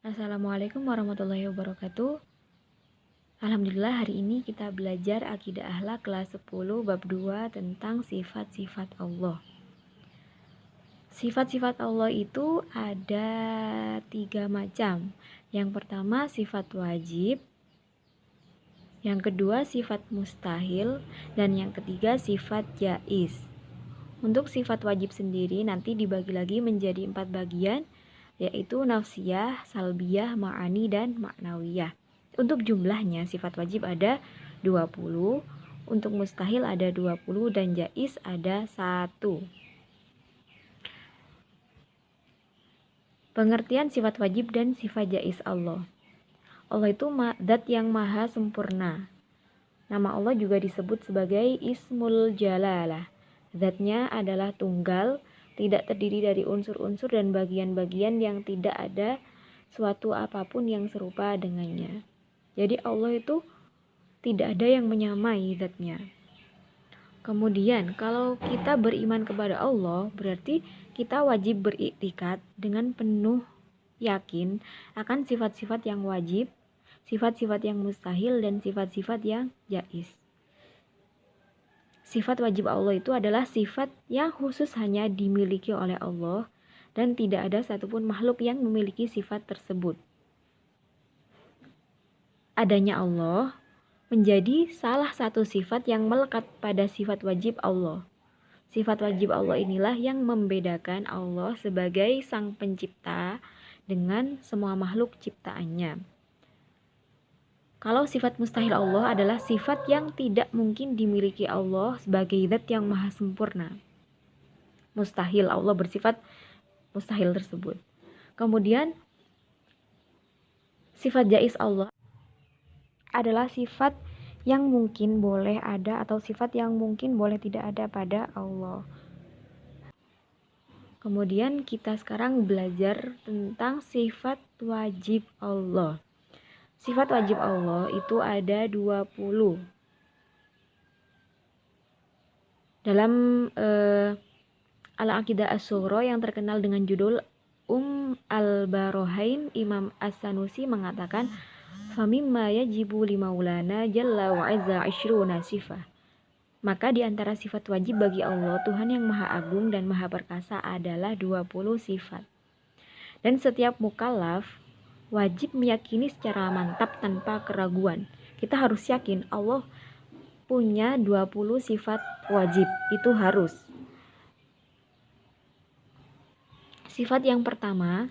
Assalamualaikum warahmatullahi wabarakatuh. Alhamdulillah hari ini kita belajar Akidah Akhlak kelas 10 bab 2 tentang sifat-sifat Allah. Sifat-sifat Allah itu ada 3 macam. Yang pertama sifat wajib, yang kedua sifat mustahil, dan yang ketiga sifat jaiz. Untuk sifat wajib sendiri nanti dibagi lagi menjadi 4 bagian, yaitu nafsiyah, salbiyah, ma'ani, dan ma'nawiyah. Untuk jumlahnya sifat wajib ada 20, untuk mustahil ada 20, dan jaiz ada 1. Pengertian sifat wajib dan sifat jaiz Allah. Allah itu zat yang maha sempurna. Nama Allah juga disebut sebagai Ismul Jalalah. Zatnya adalah tunggal, tidak terdiri dari unsur-unsur dan bagian-bagian yang tidak ada suatu apapun yang serupa dengannya. Jadi Allah itu tidak ada yang menyamai zatnya. Kemudian kalau kita beriman kepada Allah, berarti kita wajib beriktikad dengan penuh yakin akan sifat-sifat yang wajib, sifat-sifat yang mustahil, dan sifat-sifat yang jaiz. Sifat wajib Allah itu adalah sifat yang khusus hanya dimiliki oleh Allah dan tidak ada satupun makhluk yang memiliki sifat tersebut. Adanya Allah menjadi salah satu sifat yang melekat pada sifat wajib Allah. Sifat wajib Allah inilah yang membedakan Allah sebagai Sang Pencipta dengan semua makhluk ciptaannya. Kalau sifat mustahil Allah adalah sifat yang tidak mungkin dimiliki Allah sebagai zat yang maha sempurna. Mustahil, Allah bersifat mustahil tersebut. Kemudian sifat jaiz Allah adalah sifat yang mungkin boleh ada atau sifat yang mungkin boleh tidak ada pada Allah. Kemudian kita sekarang belajar tentang sifat wajib Allah. Sifat wajib Allah itu ada 20. Dalam Al-Aqidah As-Sughra yang terkenal dengan judul Al-Barohain, Imam As-Sanusi mengatakan, "Famimma yajibu limaulana jalla wa azza 'ishruna sifah." Maka di antara sifat wajib bagi Allah, Tuhan yang Maha Agung dan Maha Perkasa adalah 20 sifat. Dan setiap mukallaf wajib meyakini secara mantap tanpa keraguan. Kita harus yakin Allah punya 20 sifat wajib, itu harus. Sifat yang pertama,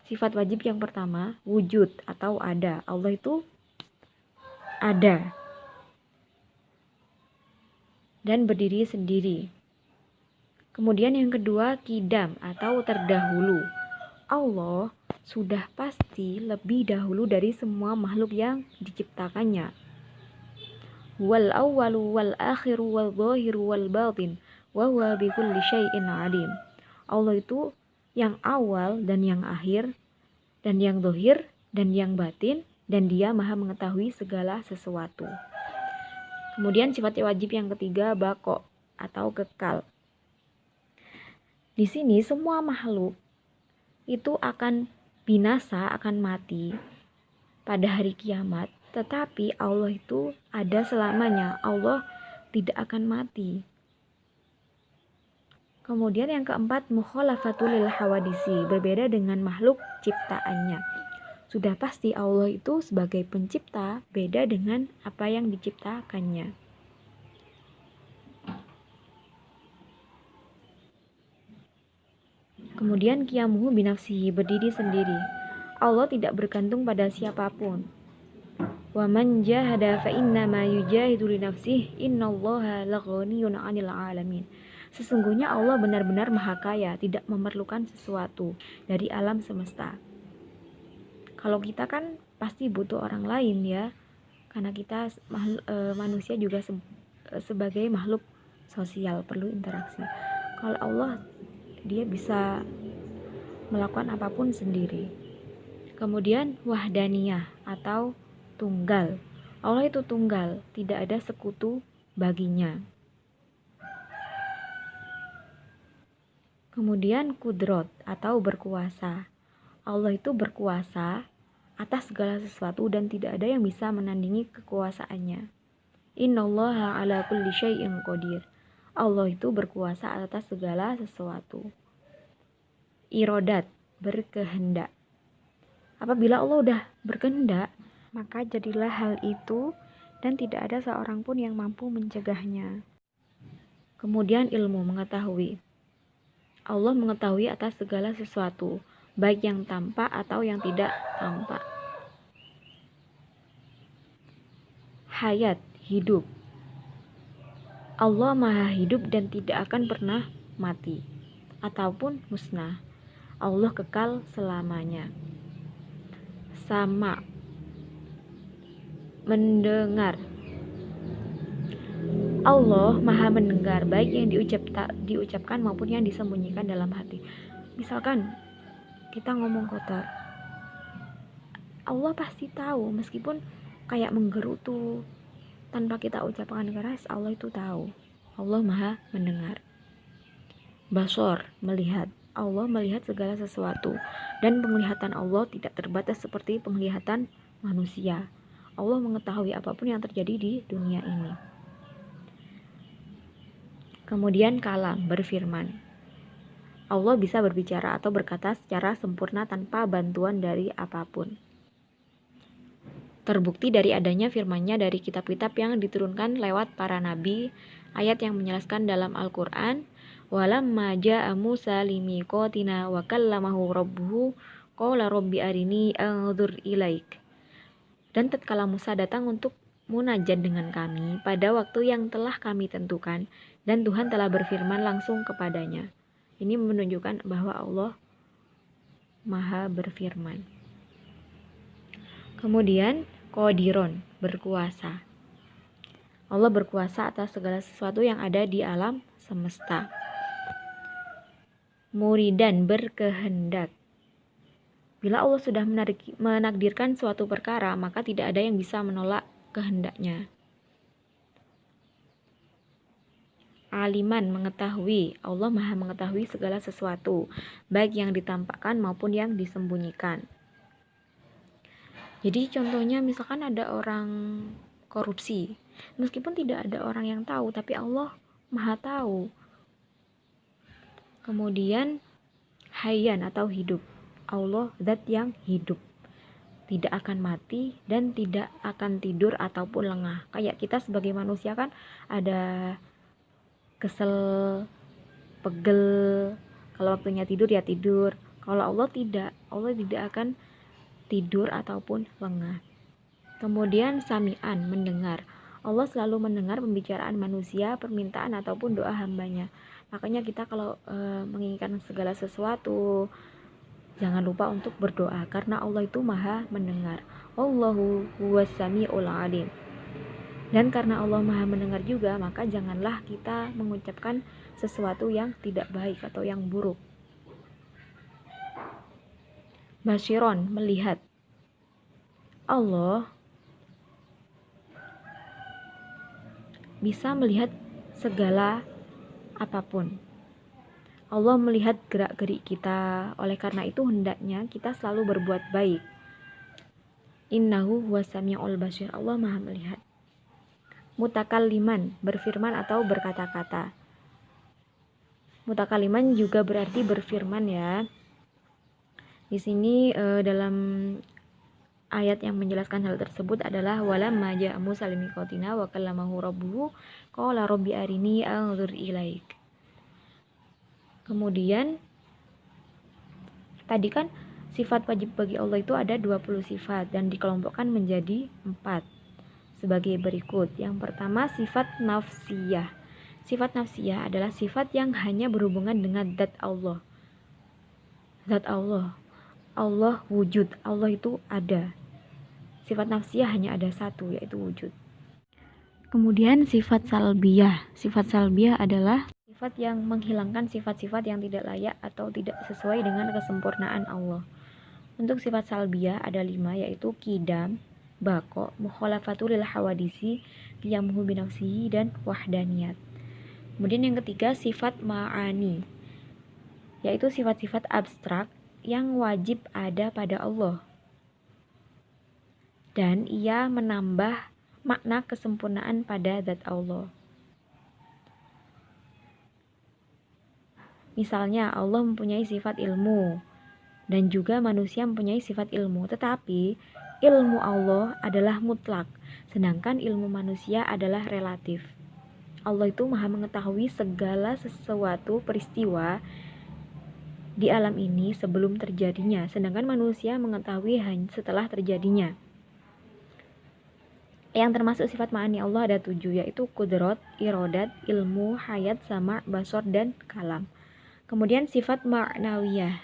sifat wajib yang pertama, wujud atau ada. Allah itu ada dan berdiri sendiri. Kemudian yang kedua, kidam atau terdahulu. Allah sudah pasti lebih dahulu dari semua makhluk yang diciptakannya. Wal awwalu wal akhiru wal zahiru wal batin wa huwa bikulli syai'in alim. Allah itu yang awal dan yang akhir dan yang zahir dan yang batin, dan Dia Maha mengetahui segala sesuatu. Kemudian sifat wajib yang ketiga, baqo atau kekal. Di sini semua makhluk itu akan binasa, akan mati pada hari kiamat, tetapi Allah itu ada selamanya. Allah tidak akan mati. Kemudian yang keempat, mukhalafatul lil hawadisi, berbeda dengan makhluk ciptaannya. Sudah pasti Allah itu sebagai pencipta beda dengan apa yang diciptakannya. Kemudian qiyamuhu binafsihi, berdiri sendiri. Allah tidak bergantung pada siapapun. Wa man jahada fa innama yujahidu li nafsihi innallaha laghaniyun 'anil 'alamin. Sesungguhnya Allah benar-benar maha kaya, tidak memerlukan sesuatu dari alam semesta. Kalau kita kan pasti butuh orang lain ya, karena kita manusia juga sebagai makhluk sosial, perlu interaksi. Kalau Allah, Dia bisa melakukan apapun sendiri. Kemudian wahdaniyah atau tunggal. Allah itu tunggal, tidak ada sekutu baginya. Kemudian kudrot atau berkuasa. Allah itu berkuasa atas segala sesuatu dan tidak ada yang bisa menandingi kekuasaannya. Innallaha ala kulli syai'in qadir. Allah itu berkuasa atas segala sesuatu. Irodat, berkehendak. Apabila Allah udah berkehendak, maka jadilah hal itu dan tidak ada seorang pun yang mampu mencegahnya. Kemudian ilmu, mengetahui. Allah mengetahui atas segala sesuatu, baik yang tampak atau yang tidak tampak. Hayat, hidup. Allah maha hidup dan tidak akan pernah mati ataupun musnah. Allah kekal selamanya. Sama, mendengar. Allah maha mendengar, baik yang diucapkan maupun yang disembunyikan dalam hati. Misalkan kita ngomong kotor, Allah pasti tahu, meskipun kayak menggerutu tanpa kita ucapkan keras, Allah itu tahu. Allah maha mendengar. Basor, melihat. Allah melihat segala sesuatu, dan penglihatan Allah tidak terbatas seperti penglihatan manusia. Allah mengetahui apapun yang terjadi di dunia ini. Kemudian kalam, berfirman. Allah bisa berbicara atau berkata secara sempurna tanpa bantuan dari apapun. Terbukti dari adanya firman-Nya dari kitab-kitab yang diturunkan lewat para nabi, ayat yang menjelaskan dalam Al-Qur'an, walamma ja'a Musa limiqatina wa kallamahu rabbuhu qala rabbi arini anzur ilaik. Dan tatkala Musa datang untuk munajat dengan kami pada waktu yang telah kami tentukan, dan Tuhan telah berfirman langsung kepadanya. Ini menunjukkan bahwa Allah maha berfirman. Kemudian Qadiron, berkuasa. Allah berkuasa atas segala sesuatu yang ada di alam semesta. Muridan, berkehendak. Bila Allah sudah menakdirkan suatu perkara, maka tidak ada yang bisa menolak kehendaknya. Aliman, mengetahui. Allah maha mengetahui segala sesuatu, baik yang ditampakkan maupun yang disembunyikan. Jadi contohnya misalkan ada orang korupsi, meskipun tidak ada orang yang tahu, tapi Allah maha tahu. Kemudian hayyan atau hidup. Allah zat yang hidup, tidak akan mati dan tidak akan tidur ataupun lengah. Kayak kita sebagai manusia kan ada kesel, pegel, kalau waktunya tidur ya tidur. Kalau Allah tidak akan tidur ataupun lengah. Kemudian sami'an, mendengar. Allah selalu mendengar pembicaraan manusia, permintaan ataupun doa hambanya. Makanya kita kalau menginginkan segala sesuatu, jangan lupa untuk berdoa, karena Allah itu maha mendengar. Allahu huwas sami'ul alim. Dan karena Allah maha mendengar juga, maka janganlah kita mengucapkan sesuatu yang tidak baik atau yang buruk. Basyiron, melihat. Allah bisa melihat segala apapun. Allah melihat gerak-gerik kita, oleh karena itu hendaknya kita selalu berbuat baik. Innahu huwas sami'ul basir. Allah maha melihat. Mutakalliman, berfirman atau berkata-kata. Mutakalliman juga berarti berfirman ya. Di sini dalam ayat yang menjelaskan hal tersebut adalah walamma ja'a Musa limiqatina wa kallamahu rabbuhu qala rabbi arini anzur ilaik. Kemudian tadi kan sifat wajib bagi Allah itu ada 20 sifat dan dikelompokkan menjadi 4 sebagai berikut. Yang pertama, sifat nafsiyah. Sifat nafsiyah adalah sifat yang hanya berhubungan dengan zat Allah. Zat Allah. Allah wujud. Allah itu ada. Sifat nafsiyah hanya ada satu, yaitu wujud. Kemudian sifat salbiyah. Sifat salbiyah adalah sifat yang menghilangkan sifat-sifat yang tidak layak atau tidak sesuai dengan kesempurnaan Allah. Untuk sifat salbiyah ada 5, yaitu qidam, bako, mukhalafatul lil hawadisi, qiyamuhu binafsihi, dan wahdaniyat. Kemudian yang ketiga, sifat ma'ani, yaitu sifat-sifat abstrak yang wajib ada pada Allah. dan ia menambah makna kesempurnaan pada zat Allah. Misalnya Allah mempunyai sifat ilmu dan juga manusia mempunyai sifat ilmu, tetapi ilmu Allah adalah mutlak, sedangkan ilmu manusia adalah relatif. Allah itu maha mengetahui segala sesuatu peristiwa di alam ini sebelum terjadinya, sedangkan manusia mengetahui hanya setelah terjadinya. Yang termasuk sifat ma'ani Allah ada 7, yaitu kudrat, irodat, ilmu, hayat, sama, basor, dan kalam. Kemudian sifat ma'nawiyah,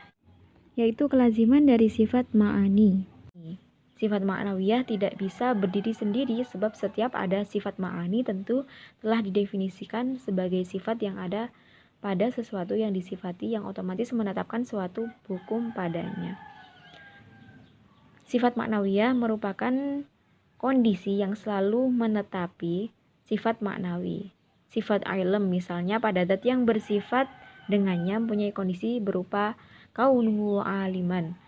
yaitu kelaziman dari sifat ma'ani. Sifat ma'nawiyah tidak bisa berdiri sendiri sebab setiap ada sifat ma'ani tentu telah didefinisikan sebagai sifat yang ada pada sesuatu yang disifati, yang otomatis menetapkan suatu hukum padanya. Sifat ma'nawiyah merupakan kondisi yang selalu menetapi sifat maknawi. Sifat ilm misalnya pada zat yang bersifat dengannya mempunyai kondisi berupa kaunuhu aliman,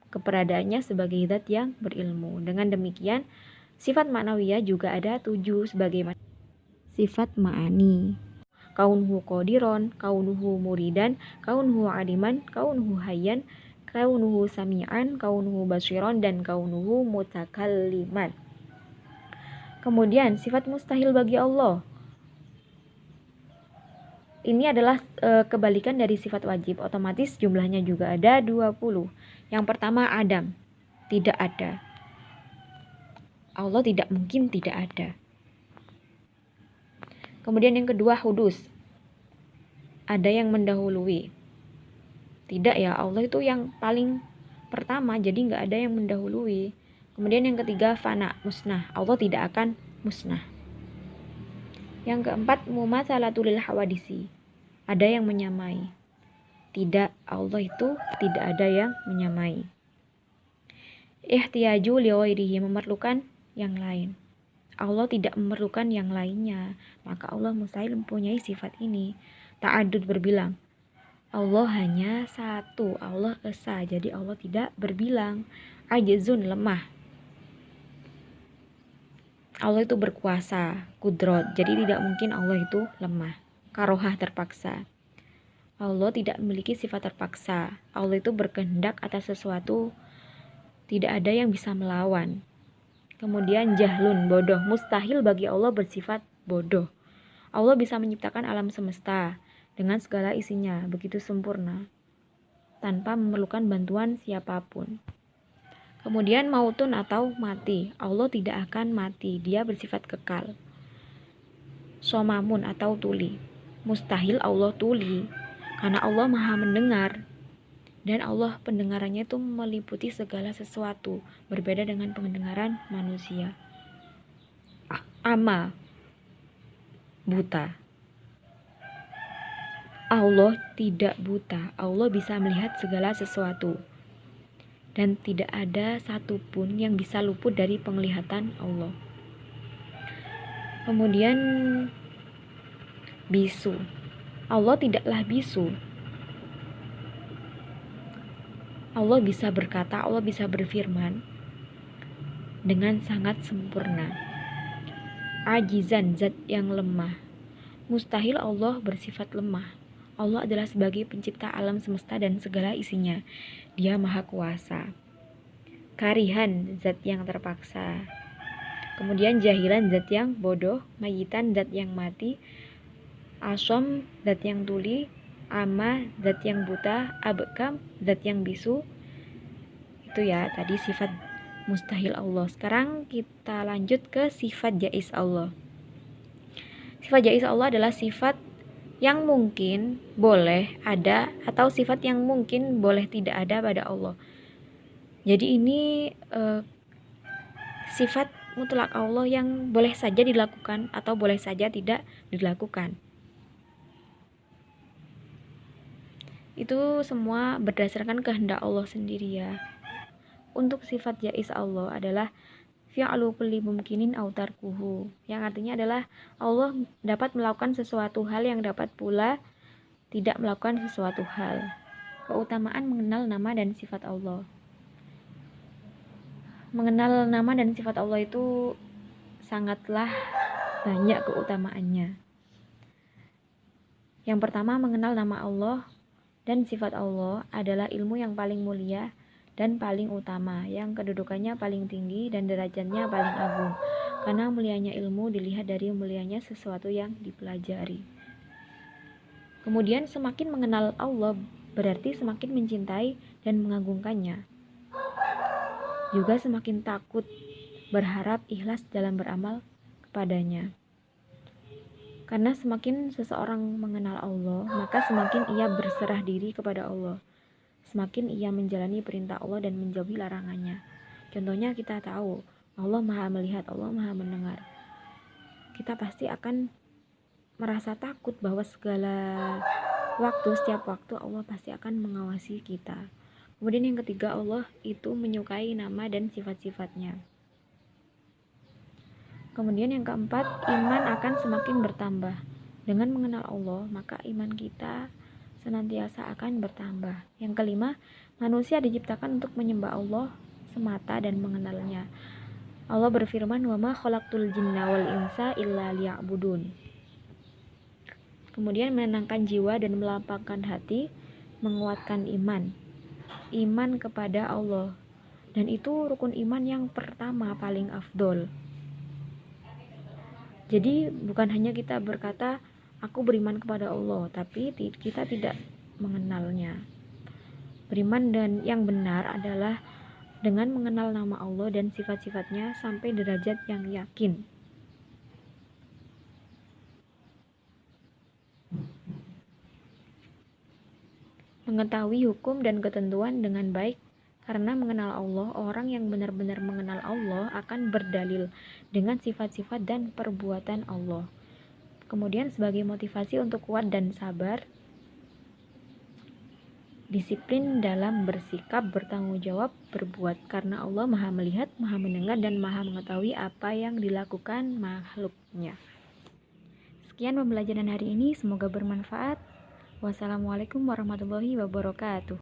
keberadaannya sebagai zat yang berilmu. Dengan demikian, sifat maknawiyah juga ada 7 sebagaimana sifat ma'ani: kaunuhu qadiron, kaunuhu muridan, kaunuhu aliman, kaunuhu hayyan, kaunuhu sami'an, kaunuhu basiron, dan kaunuhu mutakalliman. Kemudian sifat mustahil bagi Allah. Ini adalah kebalikan dari sifat wajib, otomatis jumlahnya juga ada 20. Yang pertama Adam, tidak ada. Allah tidak mungkin tidak ada. Kemudian yang kedua hudus, ada yang mendahului. Tidak ya, Allah itu yang paling pertama, jadi nggak ada yang mendahului. Kemudian yang ketiga fana, musnah, Allah tidak akan musnah. Yang keempat mumatsalatul hawadisi, ada yang menyamai. Tidak, Allah itu tidak ada yang menyamai. Ihtiyaju li ghairihi, memerlukan yang lain. Allah tidak memerlukan yang lainnya, maka Allah mustahil mempunyai sifat ini. Ta'addud, berbilang. Allah hanya satu, Allah esa, jadi Allah tidak berbilang. Ajzun, lemah. Allah itu berkuasa, kudrot, jadi tidak mungkin Allah itu lemah. Karohah, terpaksa. Allah tidak memiliki sifat terpaksa. Allah itu berkehendak atas sesuatu, tidak ada yang bisa melawan. Kemudian jahlun, bodoh, mustahil bagi Allah bersifat bodoh. Allah bisa menciptakan alam semesta dengan segala isinya, begitu sempurna, tanpa memerlukan bantuan siapapun. Kemudian mautun atau mati, Allah tidak akan mati, dia bersifat kekal. Somamun atau tuli, mustahil Allah tuli, karena Allah maha mendengar, dan Allah pendengarannya itu meliputi segala sesuatu, berbeda dengan pendengaran manusia. Ama, buta. Allah tidak buta, Allah bisa melihat segala sesuatu, dan tidak ada satupun yang bisa luput dari penglihatan Allah. Kemudian bisu, Allah tidaklah bisu. Allah bisa berkata, Allah bisa berfirman dengan sangat sempurna. Ajizan, zat yang lemah. Mustahil Allah bersifat lemah. Allah adalah sebagai pencipta alam semesta dan segala isinya. Dia maha kuasa. Karihan, zat yang terpaksa. Kemudian jahilan, zat yang bodoh. Mayitan, zat yang mati. Asom, zat yang tuli. Ama, zat yang buta. Abkam, zat yang bisu. Itu ya tadi sifat mustahil Allah. Sekarang kita lanjut ke sifat jaiz Allah. Sifat jaiz Allah adalah sifat yang mungkin boleh ada atau sifat yang mungkin boleh tidak ada pada Allah. Jadi ini sifat mutlak Allah yang boleh saja dilakukan atau boleh saja tidak dilakukan. Itu semua berdasarkan kehendak Allah sendiri ya. Untuk sifat jaiz Allah adalah fi'lu kulli mumkinin aw tarkuhu, yang artinya adalah Allah dapat melakukan sesuatu hal yang dapat pula tidak melakukan sesuatu hal. Keutamaan mengenal nama dan sifat Allah. mengenal nama dan sifat Allah itu sangatlah banyak keutamaannya. Yang pertama, mengenal nama Allah dan sifat Allah adalah ilmu yang paling mulia dan paling utama, yang kedudukannya paling tinggi dan derajatnya paling agung. Karena mulianya ilmu dilihat dari mulianya sesuatu yang dipelajari. Kemudian semakin mengenal Allah berarti semakin mencintai dan mengagungkannya. Juga semakin takut, berharap, ikhlas dalam beramal kepadanya. Karena semakin seseorang mengenal Allah, maka semakin ia berserah diri kepada Allah. Semakin ia menjalani perintah Allah dan menjauhi larangannya. Contohnya kita tahu, Allah Maha melihat, Allah Maha mendengar. Kita pasti akan merasa takut bahwa segala waktu, setiap waktu Allah pasti akan mengawasi kita. Kemudian yang ketiga, Allah itu menyukai nama dan sifat-sifatnya. Kemudian yang keempat, iman akan semakin bertambah. Dengan mengenal Allah, maka iman kita senantiasa akan bertambah. Yang kelima, manusia diciptakan untuk menyembah Allah semata dan mengenalnya. Allah berfirman, "Wa ma khalaqtul jinna wal insa illa liya'budun." Kemudian menenangkan jiwa dan melapangkan hati, menguatkan iman. Iman kepada Allah. Dan itu rukun iman yang pertama paling afdol. Jadi bukan hanya kita berkata aku beriman kepada Allah, tapi kita tidak mengenalnya. Beriman dan yang benar adalah dengan mengenal nama Allah dan sifat-sifatnya sampai derajat yang yakin. Mengetahui hukum dan ketentuan dengan baik. Karena mengenal Allah, orang yang benar-benar mengenal Allah akan berdalil dengan sifat-sifat dan perbuatan Allah. Kemudian sebagai motivasi untuk kuat dan sabar, disiplin dalam bersikap, bertanggung jawab, berbuat. Karena Allah Maha melihat, Maha mendengar, dan Maha mengetahui apa yang dilakukan makhluknya. Sekian pembelajaran hari ini, semoga bermanfaat. Wassalamualaikum warahmatullahi wabarakatuh.